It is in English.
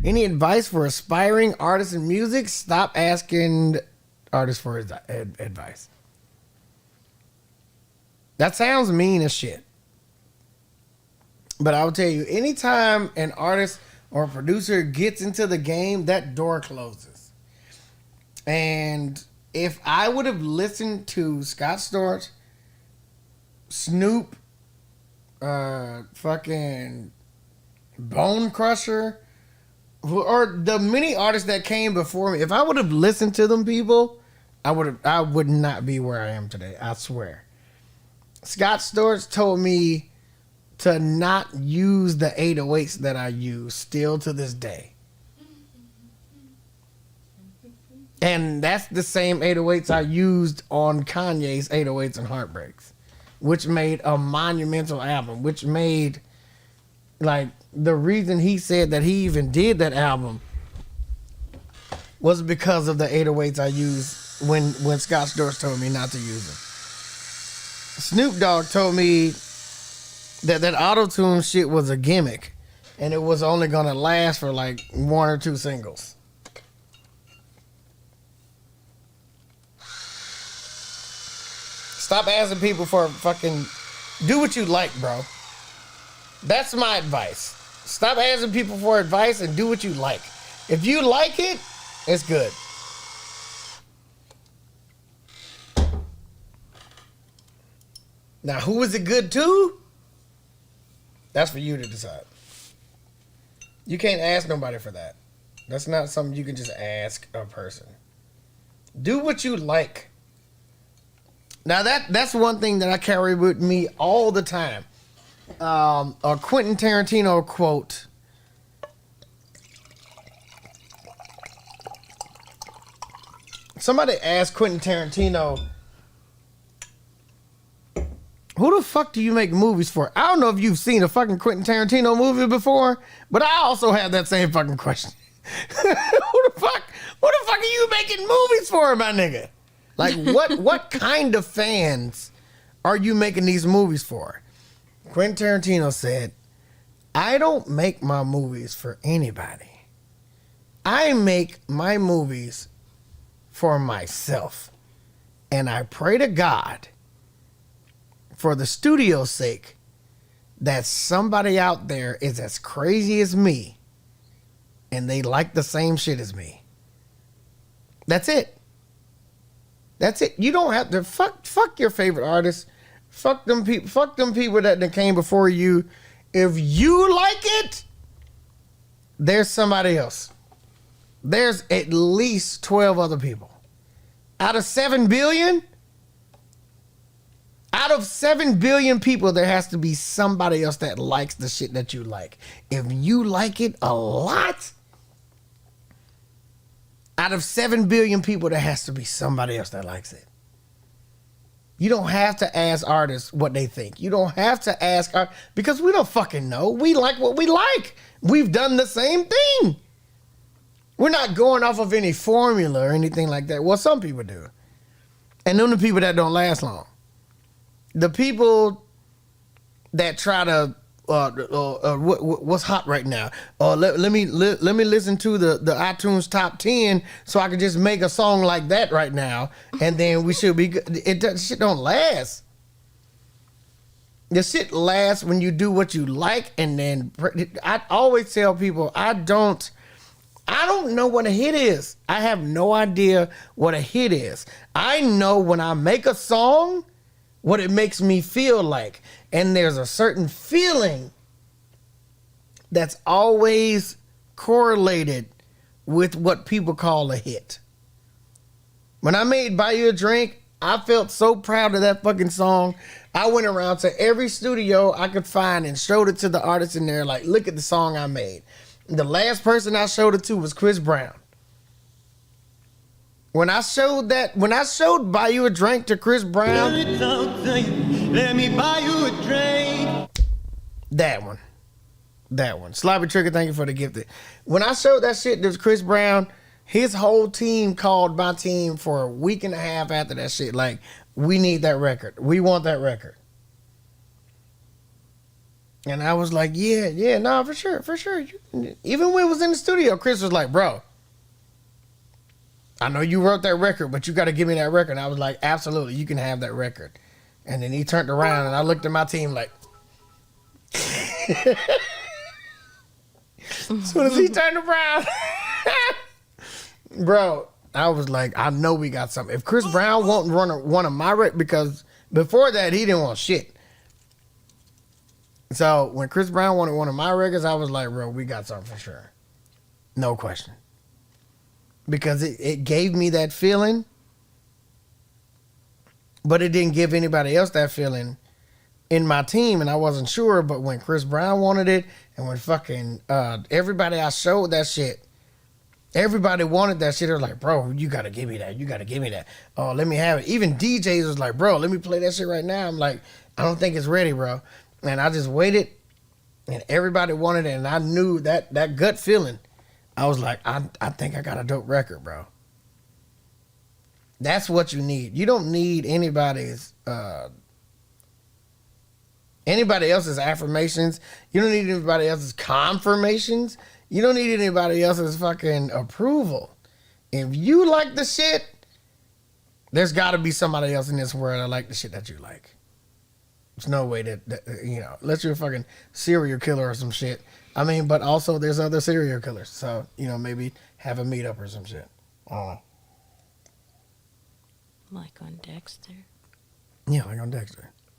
Any advice for aspiring artists in music? Stop asking artists for advice. That sounds mean as shit. But I will tell you, anytime an artist or a producer gets into the game, that door closes. And if I would have listened to Scott Storch, Snoop, fucking Bone Crusher, or the many artists that came before me, if I would have listened to them people, I would not be where I am today. I swear. Scott Storch told me to not use the 808s that I use still to this day. And that's the same 808s I used on Kanye's 808s and Heartbreaks, which made a monumental album, which made, like, the reason he said that he even did that album was because of the 808s I used when Scott Storch told me not to use them. Snoop Dogg told me that auto-tune shit was a gimmick and it was only gonna last for like one or two singles. Stop asking people for fucking... Do what you like, bro. That's my advice. Stop asking people for advice and do what you like. If you like it, it's good. Now, who is it good to? That's for you to decide. You can't ask nobody for that. That's not something you can just ask a person. Do what you like. Now, that's one thing that I carry with me all the time. A Quentin Tarantino quote. Somebody asked Quentin Tarantino, who the fuck do you make movies for? I don't know if you've seen a fucking Quentin Tarantino movie before, but I also have that same fucking question. Who the fuck are you making movies for, my nigga? Like, what kind of fans are you making these movies for? Quentin Tarantino said, I don't make my movies for anybody. I make my movies for myself. And I pray to God, for the studio's sake, that somebody out there is as crazy as me and they like the same shit as me. That's it. That's it. You don't have to fuck your favorite artists. Fuck them people that came before you. If you like it, there's somebody else. There's at least 12 other people. Out of 7 billion, people, there has to be somebody else that likes the shit that you like. If you like it a lot, out of 7 billion people, there has to be somebody else that likes it. You don't have to ask artists what they think. You don't have to ask, because we don't fucking know. We like what we like. We've done the same thing. We're not going off of any formula or anything like that. Well, some people do. And them the people that don't last long. The people that try to what's hot right now? Let me listen to the iTunes top 10 so I can just make a song like that right now, and then we should be good. Shit don't last. The shit lasts when you do what you like, and then I always tell people I don't know what a hit is. I have no idea what a hit is. I know when I make a song, what it makes me feel like. And there's a certain feeling that's always correlated with what people call a hit. When I made Buy You a Drink, I felt so proud of that fucking song. I went around to every studio I could find and showed it to the artists in there, like, look at the song I made. The last person I showed it to was Chris Brown. When I showed Buy You a Drink to Chris Brown, let me buy you a drink. That one. Sloppy Trigger, thank you for the gift. When I showed that shit to Chris Brown, his whole team called my team for a week and a half after that shit. Like, we need that record. We want that record. And I was like, yeah, no, for sure. Even when it was in the studio, Chris was like, bro, I know you wrote that record, but you got to give me that record. And I was like, absolutely, you can have that record. And then he turned around and I looked at my team like, as soon as he turned around, bro, I was like, I know we got something. If Chris Brown won't run one of my records, because before that, he didn't want shit. So when Chris Brown wanted one of my records, I was like, bro, we got something for sure. No question. Because it gave me that feeling, but it didn't give anybody else that feeling in my team, and I wasn't sure. But when Chris Brown wanted it, and when fucking everybody I showed that shit, everybody wanted that shit. They're like, bro, you gotta give me that. You gotta give me that. Oh, let me have it. Even DJs was like, bro, let me play that shit right now. I'm like, I don't think it's ready, bro. And I just waited, and everybody wanted it, and I knew that gut feeling. I was like, I think I got a dope record, bro. That's what you need. You don't need anybody else's affirmations. You don't need anybody else's confirmations. You don't need anybody else's fucking approval. If you like the shit, there's got to be somebody else in this world that like the shit that you like. There's no way that unless you're a fucking serial killer or some shit. I mean, but also there's other serial killers. So, maybe have a meetup or some shit. I don't know. Like on Dexter. Yeah, like on Dexter.